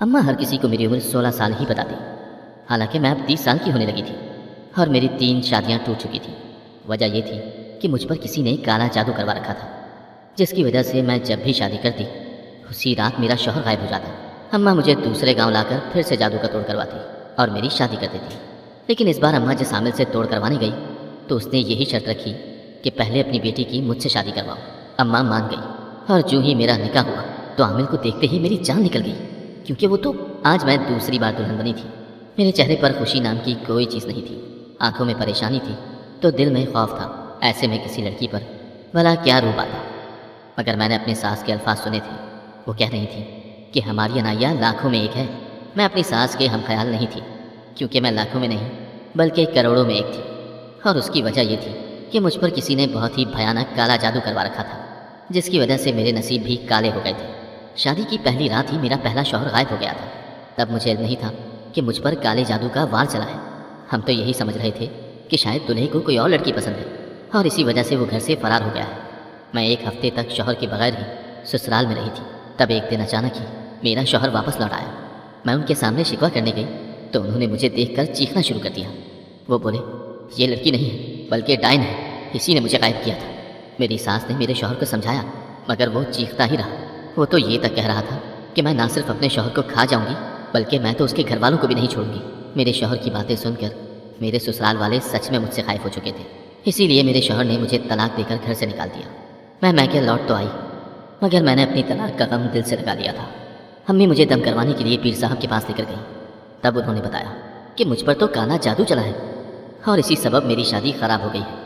अम्मा हर किसी को मेरी उम्र 16 साल ही बताती, हालांकि मैं अब 30 साल की होने लगी थी और मेरी 3 शादियां टूट चुकी थी। वजह यह थी कि मुझ पर किसी ने काला जादू करवा रखा था, जिसकी वजह से मैं जब भी शादी करती उसी रात मेरा शौहर गायब हो जाता। अम्मा मुझे दूसरे गांव लाकर फिर से जादू का तोड़ करवाती और मेरी शादी कर देती। लेकिन इस बार अम्मा जिस आमिल से तोड़ करवाने गई तो उसने यही शर्त रखी कि पहले अपनी बेटी की मुझसे शादी करवाओ। अम्मा मान गई और जो ही मेरा निकाह हुआ तो आमिल को देखते ही मेरी जान निकल गई, क्योंकि वो तो आज मैं दूसरी बार दुल्हन बनी थी। मेरे चेहरे पर खुशी नाम की कोई चीज़ नहीं थी, आंखों में परेशानी थी तो दिल में खौफ था। ऐसे में किसी लड़की पर भला क्या रूप आता। मगर मैंने अपने सास के अल्फाज सुने थे, वो कह रही थी कि हमारी अनाया लाखों में एक है। मैं अपनी सास के हम ख्याल नहीं थी, क्योंकि मैं लाखों में नहीं बल्कि करोड़ों में एक थी। और उसकी वजह यह थी कि मुझ पर किसी ने बहुत ही भयानक काला जादू करवा रखा था, जिसकी वजह से मेरे नसीब भी काले हो गए थे। शादी की पहली रात ही मेरा पहला शौहर गायब हो गया था। तब मुझे नहीं था कि मुझ पर काले जादू का वार चला है। हम तो यही समझ रहे थे कि शायद दूल्हे को कोई और लड़की पसंद है और इसी वजह से वो घर से फरार हो गया है। मैं 1 हफ्ते तक शौहर के बगैर ही ससुराल में रही थी। तब एक दिन अचानक ही मेरा शौहर वापस लौट आया। मैं उनके सामने शिकवा करने गई तो उन्होंने मुझे देखकर चीखना शुरू कर दिया। वो बोले, ये लड़की नहीं है बल्कि डायन है, इसी ने मुझे गायब किया था। मेरी सास ने मेरे शौहर को समझाया मगर वो चीखता ही रहा। वो तो ये तक कह रहा था कि मैं ना सिर्फ अपने शौहर को खा जाऊंगी बल्कि मैं तो उसके घर वालों को भी नहीं छोड़ूंगी। मेरे शौहर की बातें सुनकर मेरे ससुराल वाले सच में मुझसे गायब हो चुके थे, इसीलिए मेरे शौहर ने मुझे तलाक देकर घर से निकाल दिया। मैं मैके लौट तो आई मगर मैंने अपनी तलाक का गम दिल से लगा लिया था। अम्मी मुझे दम करवाने के लिए पीर साहब के पास लेकर गई। तब उन्होंने बताया कि मुझ पर तो काला जादू चला है और इसी सबब मेरी शादी खराब हो गई है।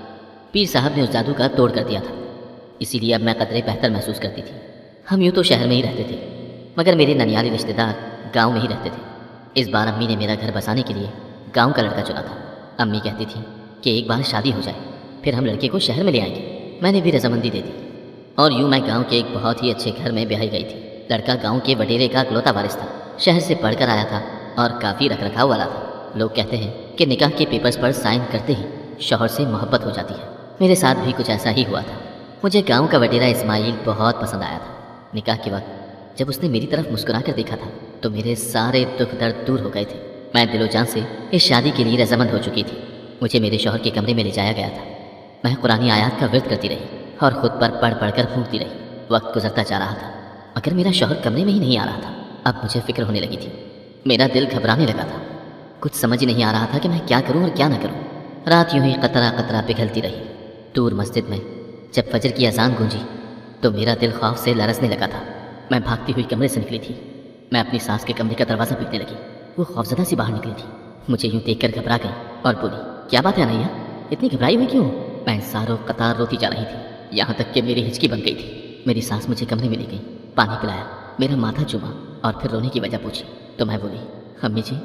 पीर साहब ने उस जादू का तोड़ कर दिया था, इसीलिए अब मैं कदरे बेहतर महसूस करती थी। हम यूँ तो शहर में ही रहते थे मगर मेरे ननियाली रिश्तेदार गांव में ही रहते थे। इस बार अम्मी ने मेरा घर बसाने के लिए गांव का लड़का चुना था। अम्मी कहती थी कि एक बार शादी हो जाए फिर हम लड़के को शहर में ले आएंगे। मैंने भी रजामंदी दे दी और यूँ मैं गांव के एक बहुत ही अच्छे घर में ब्याही गई थी। लड़का गांव के वडेरे का इकलौता वारिस था, शहर से पढ़कर आया था और काफ़ी रखरखाव वाला था। लोग कहते हैं कि निकाह के पेपर्स पर साइन करते ही शौहर से मोहब्बत हो जाती है। मेरे साथ भी कुछ ऐसा ही हुआ था। मुझे गाँव का वडेरा इस्माइल बहुत पसंद आया था। निकाह के वक्त जब उसने मेरी तरफ मुस्कुरा कर देखा था तो मेरे सारे दुख दर्द दूर हो गए थे। मैं दिलो जान से इस शादी के लिए रजामंद हो चुकी थी। मुझे मेरे शौहर के कमरे में ले जाया गया था। मैं कुरानी आयात का विर्द करती रही और ख़ुद पर पढ़ पढ़ कर फूंकती रही। वक्त गुजरता जा रहा था मगर मेरा शौहर कमरे में ही नहीं आ रहा था। अब मुझे फिक्र होने लगी थी, मेरा दिल घबराने लगा था। कुछ समझ ही नहीं आ रहा था कि मैं क्या करूं और क्या ना करूं। रात यूं ही कतरा कतरा पिघलती रही। दूर मस्जिद में जब फजर की अजान गूंजी तो मेरा दिल खौफ से लरसने लगा था। मैं भागती हुई कमरे से निकली थी। मैं अपनी सास के कमरे का दरवाज़ा पीटने लगी। वो खौफजदा सी बाहर निकली थी, मुझे यूं देखकर घबरा गई और बोली, क्या बात है अनैया, इतनी घबराई हुई क्यों? मैं सारों कतार रोती जा रही थी, यहाँ तक कि मेरी हिचकी बन गई थी। मेरी सास मुझे कमरे में ले गई, पानी पिलाया, मेरा माथा चूमा और फिर रोने की वजह पूछी तो मैं बोली, अम्मी जी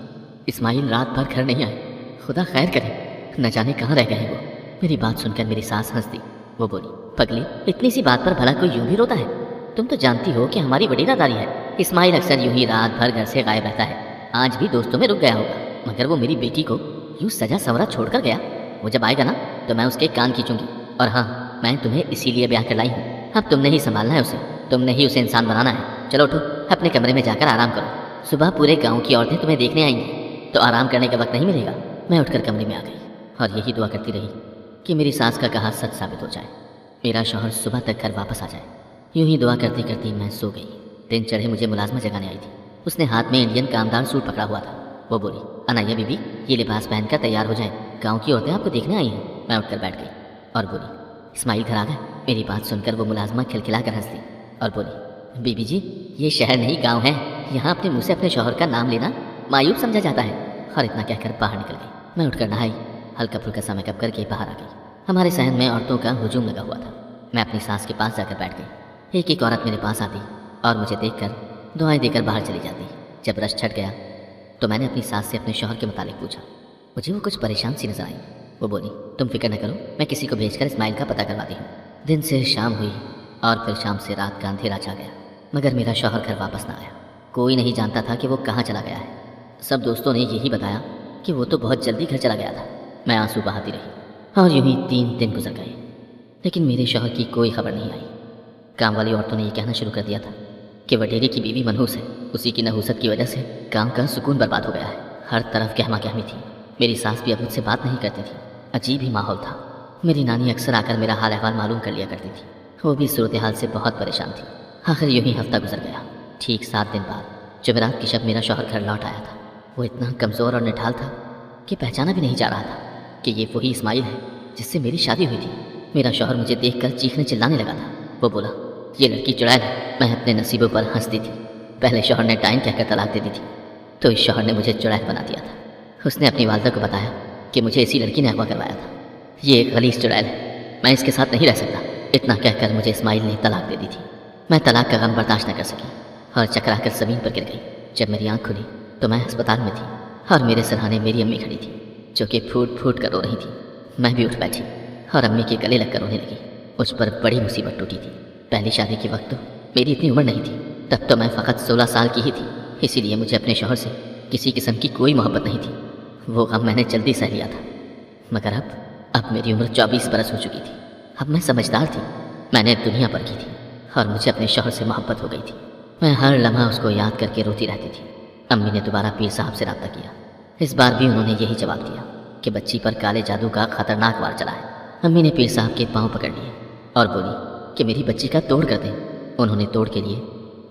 इस्माइल रात भर घर नहीं आए, खुदा खैर करे, न जाने कहाँ रह गए हैं वो। मेरी बात सुनकर मेरी सास हंस दी। वो बोली, पगली इतनी सी बात पर भला कोई यूं भी रोता है? तुम तो जानती हो कि हमारी वडीरादारी है। इस्माइल अक्सर यूं ही रात भर घर से गायब रहता है। आज भी दोस्तों में रुक गया होगा मगर वो मेरी बेटी को यूं सजा संवरा छोड़कर गया। वो जब आएगा ना तो मैं उसके कान खींचूंगी। और हाँ, मैं तुम्हें इसीलिए ब्याह कर लाई हूँ। अब तुमने ही संभालना है उसे, तुमने ही उसे इंसान बनाना है। चलो उठो, अपने कमरे में जाकर आराम करो। सुबह पूरे गाँव की औरतें तुम्हें देखने आएंगी तो आराम करने का वक्त नहीं मिलेगा। मैं उठकर कमरे में आ गई और यही दुआ करती रही कि मेरी सास का कहा सच साबित हो जाए, मेरा शौहर सुबह तक घर वापस आ जाए। यूं ही दुआ करती करती मैं सो गई। दिन चढ़े मुझे मुलाजमा जगाने आई थी। उसने हाथ में इंडियन कामदार सूट पकड़ा हुआ था। वो बोली, अनाया बीबी ये लिबास पहनकर तैयार हो जाए, गाँव की औरतें आपको देखने आई हैं। मैं उठकर बैठ गई और बोली, इस्माइल घर आ गए? मेरी बात सुनकर वो मुलाजमा खिलखिला कर हंस दी और बोली, बीबी जी ये शहर नहीं गाँव है, यहाँ अपने मुँह से अपने शौहर का नाम लेना मायूब समझा जाता है। और इतना कहकर बाहर निकल गई। मैं उठकर नहाई, हल्का फुल्का सा मेकअप करके बाहर आ गई। हमारे सहन में औरतों का हुजूम लगा हुआ था। मैं अपनी सास के पास जाकर बैठ गई। एक एक औरत मेरे पास आती और मुझे देखकर दुआएं देकर बाहर चली जाती। जब रश छट गया तो मैंने अपनी सास से अपने शौहर के मुतालिक पूछा। मुझे वो कुछ परेशान सी नजर आई। वो बोली, तुम फिक्र न करो, मैं किसी को भेजकर इस्माइल का पता करवाती हूँ। दिन से शाम हुई और फिर शाम से रात का अंधेरा छा गया मगर मेरा शौहर घर वापस ना आया। कोई नहीं जानता था कि वो कहाँ चला गया है। सब दोस्तों ने यही बताया कि वो तो बहुत जल्दी घर चला गया था। मैं आंसू बहाती रही और यूं ही 3 दिन गुजर गए लेकिन मेरे शौहर की कोई खबर नहीं आई। काम वाली औरतों ने ये कहना शुरू कर दिया था کہ वडेरे की बीवी मनहूस है। उसी की नहूसत की वजह से काम का सुकून बर्बाद हो गया है। हर तरफ गहमा गहमी थी। मेरी सास भी अब मुझसे बात नहीं करती थी। अजीब ही माहौल था। मेरी नानी अक्सर आकर मेरा हाल अहवाल मालूम कर लिया करती थी। वो भी सूरत हाल से बहुत परेशान थी। आखिर यूं ही हफ्ता गुजर गया। ठीक 7 दिन बाद जुमेरात की शब मेरा शौहर घर लौट आया था। वो इतना कमज़ोर और निठाल था कि पहचाना भी नहीं जा रहा था कि ये वही इस्माइल है जिससे मेरी शादी हुई थी। मेरा शौहर मुझे देखकर चीखने चिल्लाने लगा था। वो बोला, ये लड़की चुड़ैल है। मैं अपने नसीबों पर हंसती थी। पहले शौहर ने टाइम कहकर तलाक दे दी थी, तो इस शौहर ने मुझे चुड़ैल बना दिया था। उसने अपनी वालदा को बताया कि मुझे इसी लड़की ने अगवा करवाया था। ये एक गलीज़ चुड़ैल है, मैं इसके साथ नहीं रह सकता। इतना कहकर मुझे इस्माइल ने तलाक दे दी थी। मैं तलाक का गम बर्दाश्त न कर सकी और चकरा कर ज़मीन पर गिर गई। जब मेरी आँख खुली तो मैं अस्पताल में थी और मेरे सरहाने मेरी अम्मी खड़ी थी, जो कि फूट फूट कर रो रही थी। मैं भी उठ बैठी और अम्मी के गले लगकर रोने लगी। मुझ पर बड़ी मुसीबत टूटी थी। पहली शादी के वक्त तो मेरी इतनी उम्र नहीं थी। तब तो मैं फ़कत 16 साल की ही थी। इसीलिए मुझे अपने शौहर से किसी किस्म की कोई मोहब्बत नहीं थी। वो गम मैंने जल्दी सह लिया था। मगर अब मेरी उम्र 24 बरस हो चुकी थी। अब मैं समझदार थी। मैंने दुनिया पर की थी और मुझे अपने शौहर से मोहब्बत हो गई थी। मैं हर लम्हा उसको याद करके रोती रहती थी। अम्मी ने दोबारा पीर साहब से रब्ता किया। इस बार भी उन्होंने यही जवाब दिया कि बच्ची पर काले जादू का खतरनाक वार चला है। अम्मी ने पीर साहब के पाँव पकड़ लिए और बोली कि मेरी बच्ची का तोड़ कर दें। उन्होंने तोड़ के लिए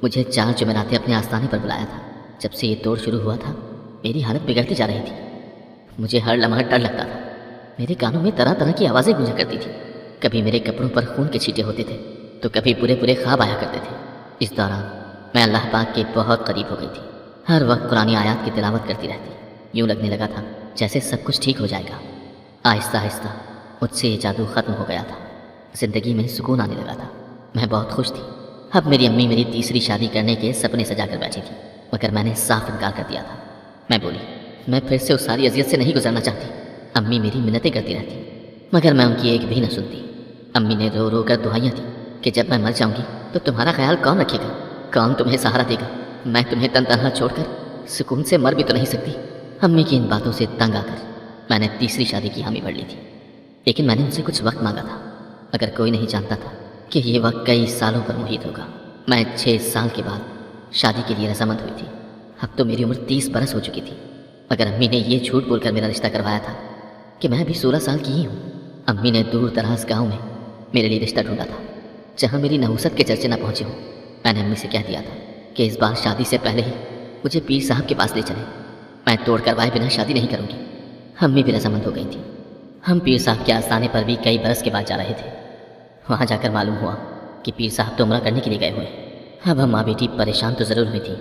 मुझे 4 जुमेरातें अपने आस्थाने पर बुलाया था। जब से ये तोड़ शुरू हुआ था मेरी हालत बिगड़ती जा रही थी। मुझे हर लम्हा डर लगता था। मेरे कानों में तरह तरह की आवाज़ें गूंजा करती थी। कभी मेरे कपड़ों पर खून के छींटे होते थे तो कभी पूरे पूरे ख्वाब आया करते थे। इस दौरान मैं अल्लाह पाक के बहुत करीब हो गई थी। हर वक्त कुरानी आयात की तिलावत करती रहती। यूँ लगने लगा था जैसे सब कुछ ठीक हो जाएगा। आहिस्ता आहिस्ता मुझसे ये जादू ख़त्म हो गया था। ज़िंदगी में सुकून आने लगा था। मैं बहुत खुश थी। अब मेरी अम्मी मेरी तीसरी शादी करने के सपने सजा कर बैठी थी, मगर मैंने साफ इनकार कर दिया था। मैं बोली, मैं फिर से उस सारी अजियत से नहीं गुजरना चाहती। अम्मी मेरी मिन्नतें करती रहती, मगर मैं उनकी एक भी न सुनती। अम्मी ने रो रो कर दुआइयाँ दी कि जब मैं मर जाऊँगी तो तुम्हारा ख्याल कौन रखेगा, कौन तुम्हें सहारा देगा। मैं तुम्हें तन तनहा छोड़कर सुकून से मर भी तो नहीं सकती। अम्मी की इन बातों से तंग आकर मैंने तीसरी शादी की हामी भर ली थी। लेकिन मैंने उनसे कुछ वक्त मांगा था, मगर कोई नहीं जानता था कि ये वक्त कई सालों पर मुहित होगा। मैं 6 साल के बाद शादी के लिए रजामंद हुई थी। अब तो मेरी उम्र 30 बरस हो चुकी थी, मगर अम्मी ने ये झूठ बोलकर मेरा रिश्ता करवाया था कि मैं अभी 16 साल की ही हूँ। अम्मी ने दूर दराज गाँव में मेरे लिए रिश्ता ढूंढा था जहाँ मेरी नहुसत के चर्चे ना पहुँचे हों। मैंने अम्मी से कह दिया था कि इस बार शादी से पहले ही मुझे पीर साहब के पास ले चले। मैं तोड़ करवाए बिना शादी नहीं करूँगी। अम्मी भी रजामंद हो गई थी। हम पीर साहब के आस्थाने पर भी कई बरस के बाद जा रहे थे। वहाँ जाकर मालूम हुआ कि पीर साहब तो उम्रा करने के लिए गए हुए। अब हम माँ बेटी परेशान तो ज़रूर हुई थी,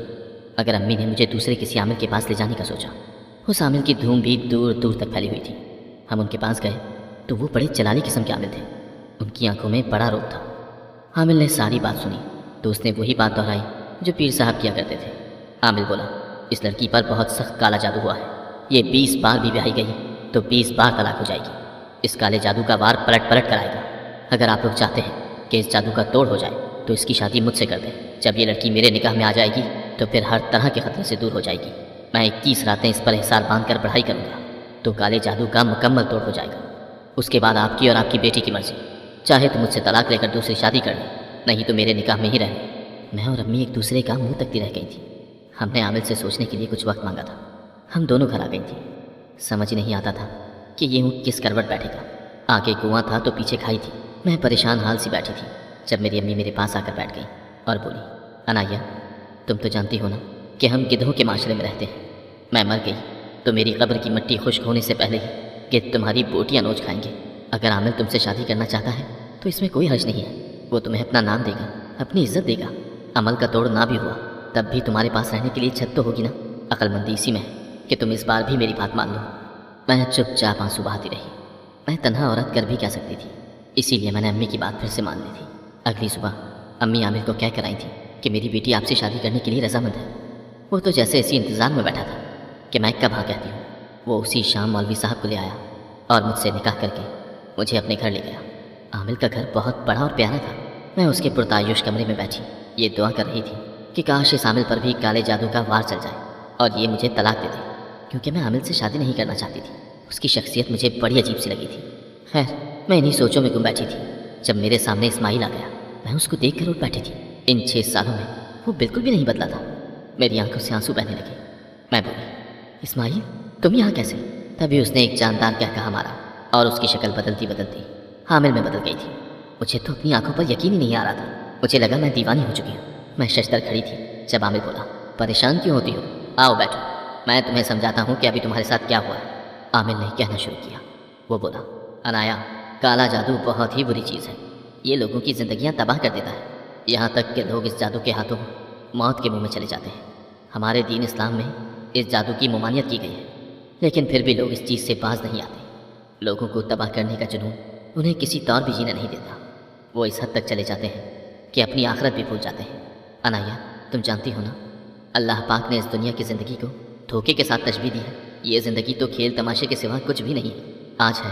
मगर अम्मी ने मुझे दूसरे किसी आमिल के पास ले जाने का सोचा। उस आमिल की धूम भी दूर दूर तक फैली हुई थी। हम उनके पास गए तो वो बड़े चलाली किस्म के आमिल थे। उनकी आंखों में बड़ा रोब था। आमिल ने सारी बात सुनी तो उसने वही बात दोहराई जो पीर साहब किया करते थे। आमिल बोला, इस लड़की पर बहुत सख्त काला जादू हुआ है। ये 20 बार भी ब्याही गई तो 20 बार तलाक हो जाएगी। इस काले जादू का वार पलट पलट कर आएगा। अगर आप लोग चाहते हैं कि इस जादू का तोड़ हो जाए तो इसकी शादी मुझसे कर दें। जब ये लड़की मेरे निकाह में आ जाएगी तो फिर हर तरह के खतरे से दूर हो जाएगी। मैं 21 रातें इस पर हिसार बांध कर पढ़ाई करूँगा तो काले जादू का मुकम्मल तोड़ हो जाएगा। उसके बाद आपकी और आपकी बेटी की मर्जी, चाहे तो मुझसे तलाक लेकर दूसरी शादी कर लें, नहीं तो मेरे निकाह में ही रहें। मैं और अम्मी एक दूसरे का मुंह तकती रह गई थी। हमने आमिल से सोचने के लिए कुछ वक्त मांगा था। हम दोनों घर आ गई थी। समझ नहीं आता था कि ये ऊँट किस करवट बैठेगा। आगे कुआं था तो पीछे खाई थी। मैं परेशान हाल सी बैठी थी जब मेरी अम्मी मेरे पास आकर बैठ गई और बोली, अनाया, तुम तो जानती हो ना कि हम गिद्धों के माशरे में रहते हैं। मैं मर गई तो मेरी कब्र की मिट्टी खुश्क होने से पहले ही गिद्ध तुम्हारी बोटियाँ नोच खाएंगे। अगर आमिल तुमसे शादी करना चाहता है तो इसमें कोई हर्ज नहीं है। वो तुम्हें अपना नाम देगा, अपनी इज्जत देगा। अमल का तोड़ ना भी हुआ तब भी तुम्हारे पास रहने के लिए छत तो होगी ना। अक्लमंदी इसी में है कि तुम इस बार भी मेरी बात मान लो। मैं चुपचाप आंसू बहाती रही। मैं तन्हा औरत कर भी क्या सकती थी, इसीलिए मैंने अम्मी की बात फिर से मान ली थी। अगली सुबह अम्मी आमिर को कह कर आई थी कि मेरी बेटी आपसे शादी करने के लिए रजामंद है। वो तो जैसे इसी इंतज़ार में बैठा था कि मैं कब हाँ कहती हूँ। वो उसी शाम मौलवी साहब को ले आया और मुझसे निकाह करके मुझे अपने घर ले गया। आमिर का घर बहुत बड़ा और प्यारा था। मैं उसके पुरतायुश कमरे में बैठी ये दुआ कर रही थी कि काश इस आमिल पर भी काले जादू का वार चल जाए और ये मुझे तलाक दे दे, क्योंकि मैं आमिल से शादी नहीं करना चाहती थी। उसकी शख्सियत मुझे बड़ी अजीब सी लगी थी। खैर, मैं इन्हीं सोचों में गुम बैठी थी जब मेरे सामने इस्माइल आ गया। मैं उसको देख कर उठ बैठी थी। इन 6 सालों में वो बिल्कुल भी नहीं बदला था। मेरी आंखों से आंसू बहने लगे। मैं बोली, इस्माइल तुम यहाँ कैसे? तभी उसने एक जानदार कहकहा मारा और उसकी शक्ल बदलती बदलती हामिल में बदल गई थी। मुझे तो अपनी आंखों पर यकीन ही नहीं आ रहा था। मुझे लगा मैं दीवानी हो चुकी हूँ। मैं शशतर खड़ी थी जब आमिर बोला, परेशान क्यों होती हो? आओ बैठो, मैं तुम्हें समझाता हूँ कि अभी तुम्हारे साथ क्या हुआ है। आमिर ने कहना शुरू किया। वो बोला, अनाया, काला जादू बहुत ही बुरी चीज़ है। ये लोगों की ज़िंदगियाँ तबाह कर देता है। यहाँ तक कि लोग इस जादू के हाथों मौत के मुंह में चले जाते हैं। हमारे दीन इस्लाम में इस जादू की ममानियत की गई है, लेकिन फिर भी लोग इस चीज़ से बाज नहीं आते। लोगों को तबाह करने का जुनून उन्हें किसी तौर भी जीने नहीं देता। वो इस हद तक चले जाते हैं कि अपनी आखिरत भी भूल जाते हैं। अनाया, तुम जानती हो ना, अल्लाह पाक ने इस दुनिया की ज़िंदगी को धोखे के साथ तशबीह दी है। ये ज़िंदगी तो खेल तमाशे के सिवा कुछ भी नहीं है। आज है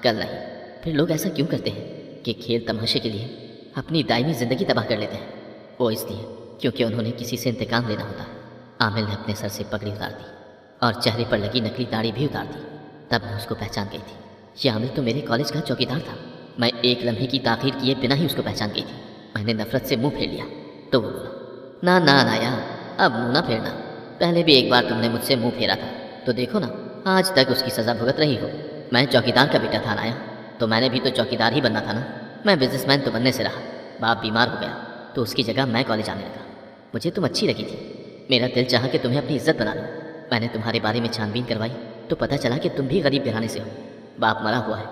कल नहीं। फिर लोग ऐसा क्यों करते हैं कि खेल तमाशे के लिए अपनी दायमी ज़िंदगी तबाह कर लेते हैं? वो इसलिए क्योंकि उन्होंने किसी से इंतकाम लेना होता है। आमिर ने अपने सर से पगड़ी उतार दी और चेहरे पर लगी नकली दाढ़ी भी उतार दी। तब मैं उसको पहचान गई थी। ये आमिर तो मेरे कॉलेज का चौकीदार था। मैं एक लम्हे की ताख़ीर किए बिना ही उसको पहचान गई थी। मैंने नफरत से मुंह फेर लिया तो वो बोला, ना ना नाया, अब मुंह ना फेरना। पहले भी एक बार तुमने मुझसे मुंह फेरा था, तो देखो ना, आज तक उसकी सज़ा भुगत रही हो। मैं चौकीदार का बेटा था नाया, तो मैंने भी तो चौकीदार ही बनना था ना। मैं बिजनेसमैन तो बनने से रहा। बाप बीमार हो गया तो उसकी जगह मैं कॉलेज आने लगा। मुझे तुम अच्छी लगी थी। मेरा दिल चाहा कि तुम्हें अपनी इज्जत बना लूं। मैंने तुम्हारे बारे में छानबीन करवाई तो पता चला कि तुम भी गरीब घराने से हो। बाप मरा हुआ है,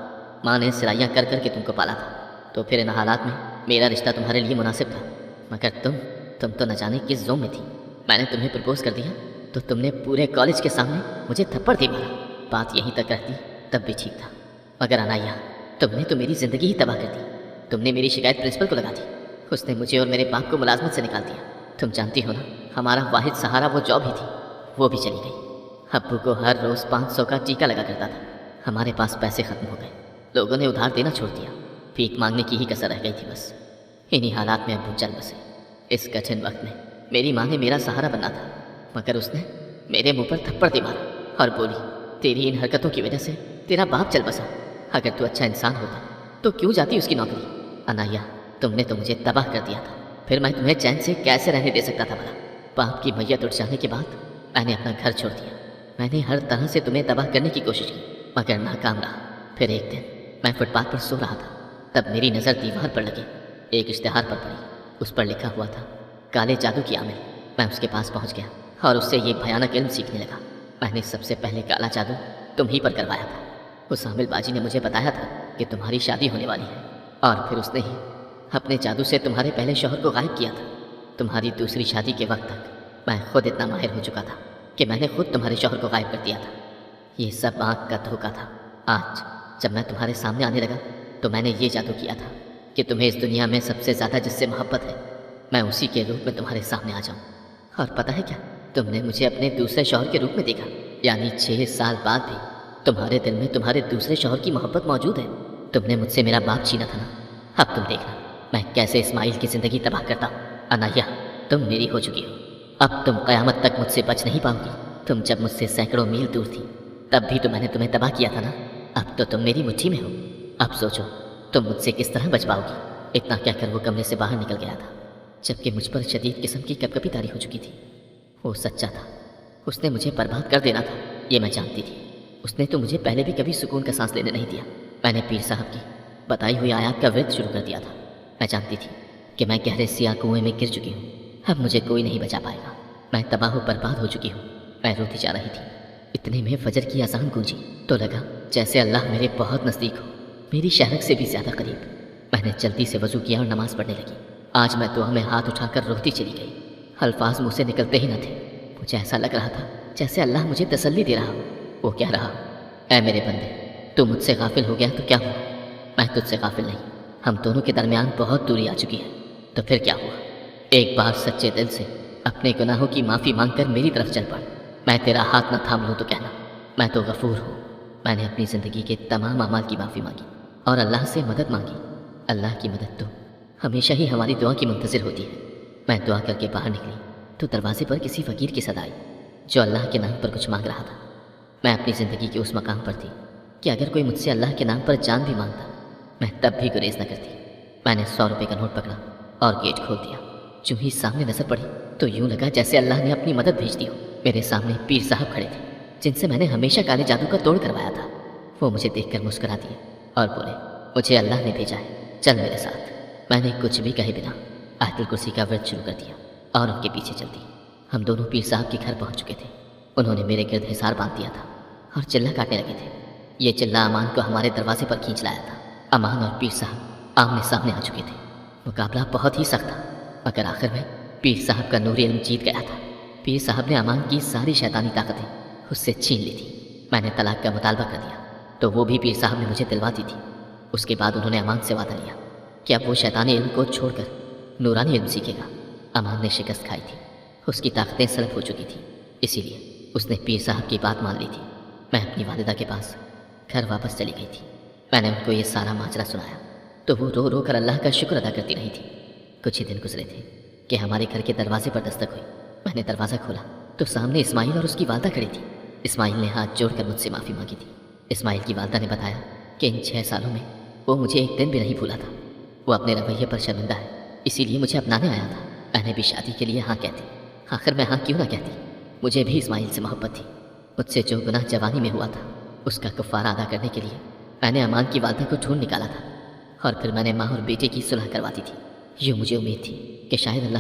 माँ ने सिलाइयाँ कर कर के तुमको पाला था। तो फिर इन हालात में मेरा रिश्ता तुम्हारे लिए मुनासिब था। मगर तुम तो न जाने किस जोम में थी। मैंने तुम्हें प्रपोज कर दिया तो तुमने पूरे कॉलेज के सामने मुझे थप्पड़ दे मारा। बात यहीं तक रहती तब भी ठीक था, मगर अनाया, तुमने तो मेरी ज़िंदगी ही तबाह कर दी। तुमने मेरी शिकायत प्रिंसिपल को लगा दी। उसने मुझे और मेरे बाप को मुलाजमत से निकाल दिया। तुम जानती हो ना, हमारा वाहिद सहारा वो जॉब ही थी, वो भी चली गई। अब्बू को हर रोज़ 500 का टीका लगा करता था। हमारे पास पैसे ख़त्म हो गए। लोगों ने उधार देना छोड़ दिया। भीख मांगने की ही कसर रह गई थी बस। इन्हीं हालात में अब्बू चल बसे। इस कठिन वक्त में मेरी माँ ने मेरा सहारा बनना था, मगर उसने मेरे मुंह पर थप्पड़ दे मारा और बोली, तेरी इन हरकतों की वजह से तेरा बाप चल बसा। अगर तू अच्छा इंसान होता तो क्यों जाती उसकी नौकरी? अनाया, तुमने तो मुझे तबाह कर दिया था। फिर मैं तुम्हें चैन से कैसे रहने दे सकता था भला? बाप की मैयत उठ जाने के बाद मैंने अपना घर छोड़ दिया। मैंने हर तरह से तुम्हें तबाह करने की कोशिश की, मगर नाकाम रहा। फिर एक दिन मैं फुटपाथ पर सो रहा था, तब मेरी नज़र दीवार पर लगी एक इश्तिहार पर पड़ी। उस पर लिखा हुआ था, काले जादू की आमिर। मैं उसके पास पहुंच गया और उससे ये भयानक इल्म सीखने लगा। मैंने सबसे पहले काला जादू तुम ही पर करवाया था। उस आमिर बाजी ने मुझे बताया था कि तुम्हारी शादी होने वाली है, और फिर उसने ही अपने जादू से तुम्हारे पहले शौहर को गायब किया था। तुम्हारी दूसरी शादी के वक्त तक मैं खुद इतना माहिर हो चुका था कि मैंने खुद तुम्हारे शौहर को गायब कर दिया था। ये सब आँख का धोखा था। आज जब मैं तुम्हारे सामने आने लगा तो मैंने ये जादू किया था कि तुम्हें इस दुनिया में सबसे ज़्यादा जिससे मोहब्बत है, मैं उसी के रूप में तुम्हारे सामने आ जाऊँ। और पता है क्या, तुमने मुझे अपने दूसरे शौहर के रूप में देखा, यानी 6 साल बाद भी तुम्हारे दिल में तुम्हारे दूसरे शौहर की मोहब्बत मौजूद है। तुमने मुझसे मेरा बाप छीना था ना, अब तुम देखना मैं कैसे इस्माइल की ज़िंदगी तबाह करता हूँ। अनाया, तुम मेरी हो चुकी हो। अब तुम क़यामत तक मुझसे बच नहीं पाओगी। तुम जब मुझसे सैकड़ों मील दूर थी तब भी तो मैंने तुम्हें तबाह किया था ना। अब तो तुम मेरी मुट्ठी में हो। अब सोचो तुम मुझसे किस तरह बच पाओगी। इतना कहकर वो कमरे से बाहर निकल गया था, जबकि मुझ पर शदीद किस्म की कपकपी तारी हो चुकी थी। वो सच्चा था, उसने मुझे बर्बाद कर देना था, ये मैं जानती थी। उसने तो मुझे पहले भी कभी सुकून का सांस लेने नहीं दिया। मैंने पीर साहब की बताई हुई आयत का विर्द शुरू कर दिया था। मैं जानती थी कि मैं गहरे सियाह कुएं में गिर चुकी हूँ, अब मुझे कोई नहीं बचा पाएगा। मैं तबाह बर्बाद हो चुकी हूँ। मैं रोती जा रही थी। इतने में फजर की अजान गूंजी तो लगा जैसे अल्लाह मेरे बहुत नज़दीक हो, मेरी शहरक से भी ज़्यादा करीब। मैंने जल्दी से वज़ू किया और नमाज़ पढ़ने लगी। आज मैं दुआ में हाथ उठाकर रोती चली गई। अल्फाज मुँह से निकलते ही न थे। मुझे ऐसा लग रहा था जैसे अल्लाह मुझे तसल्ली दे रहा हो। वो कह रहा, ऐ मेरे बंदे, तू मुझसे गाफिल हो गया तो क्या हुआ? मैं तुझसे गाफिल नहीं। हम दोनों के दरमियान बहुत दूरी आ चुकी है। तो फिर क्या हुआ? एक बार सच्चे दिल से अपने गुनाहों की माफ़ी मांगकर मेरी तरफ चल पड़। मैं तेरा हाथ न थाम लूँ तो कहना, मैं तो गफूर हूँ। मैंने अपनी ज़िंदगी के तमाम अमाल की माफ़ी मांगी और अल्लाह से मदद मांगी। अल्लाह की मदद तो हमेशा ही हमारी दुआ की मुंतज़िर होती है। मैं दुआ करके बाहर निकली तो दरवाजे पर किसी फ़कीर की सदा आई जो अल्लाह के नाम पर कुछ मांग रहा था। मैं अपनी ज़िंदगी के उस मकाम पर थी कि अगर कोई मुझसे अल्लाह के नाम पर जान भी मांगता मैं तब भी गुरेज न करती। मैंने 100 रुपये का नोट पकड़ा और गेट खोल दिया। जो ही सामने नजर पड़ी तो यूं लगा जैसे अल्लाह ने अपनी मदद भेज दी हो। मेरे सामने पीर साहब खड़े थे, जिनसे मैंने हमेशा काले जादू का तोड़ करवाया था। वो मुझे देखकर मुस्कुरा दिए और बोले, मुझे अल्लाह ने भेजा है, चल मेरे साथ। मैंने कुछ भी कहे बिना आयतुल कुर्सी का व्रत शुरू कर दिया और उनके पीछे चल दी। हम दोनों पीर साहब के घर पहुंच चुके थे। उन्होंने मेरे गिर्द हिसार बांध दिया था और चिल्ला काटने लगे थे। ये चिल्ला अमान को हमारे दरवाजे पर खींच लाया था। अमान और पीर साहब आमने सामने आ चुके थे। मुकाबला बहुत ही सख्त था, मगर आखिर में पीर साहब का नूरी इल्म जीत गया था। पीर साहब ने अमान की सारी शैतानी ताकतें उससे छीन ली थी। मैंने तलाक का मुतालबा कर दिया तो वो भी पीर साहब ने मुझे दिलवा दी थी। उसके बाद उन्होंने अमान से वादा लिया कि अब वो शैतानी इल्म को छोड़कर नूरानी इल्म सीखेगा। अमान ने शिकस्त खाई थी, उसकी ताकतें सलब हो चुकी थी, इसीलिए उसने पीर साहब की बात मान ली थी। मैं अपनी वालिदा के पास घर वापस चली गई थी। मैंने उनको ये सारा माजरा सुनाया तो वो रो रो कर अल्लाह का शुक्र अदा करती रही थी। कुछ ही दिन गुजरे थे कि हमारे घर के दरवाजे पर दस्तक हुई। मैंने दरवाज़ा खोला तो सामने इस्माइल और उसकी वालदा खड़ी थी। इस्माइल ने हाथ जोड़कर मुझसे माफ़ी मांगी थी। इस्माइल की वालदा ने बताया कि इन 6 सालों में वो मुझे एक दिन भी नहीं भूला था। वो अपने रवैये पर शर्मिंदा है, इसीलिए मुझे अपनाने आया था। मैंने भी शादी के लिए हाँ कहती। आखिर मैं हाँ क्यों ना कहती। मुझे भी इस्माइल से मोहब्बत थी। मुझसे जो गुनाह जवानी में हुआ था उसका कफ़ारा अदा करने के लिए मैंने अमान की वालदा को ढूंढ निकाला था और फिर मैंने माँ और बेटे की सुलह करवा दी थी। यूँ मुझे उम्मीद थी कि शायद अल्लाह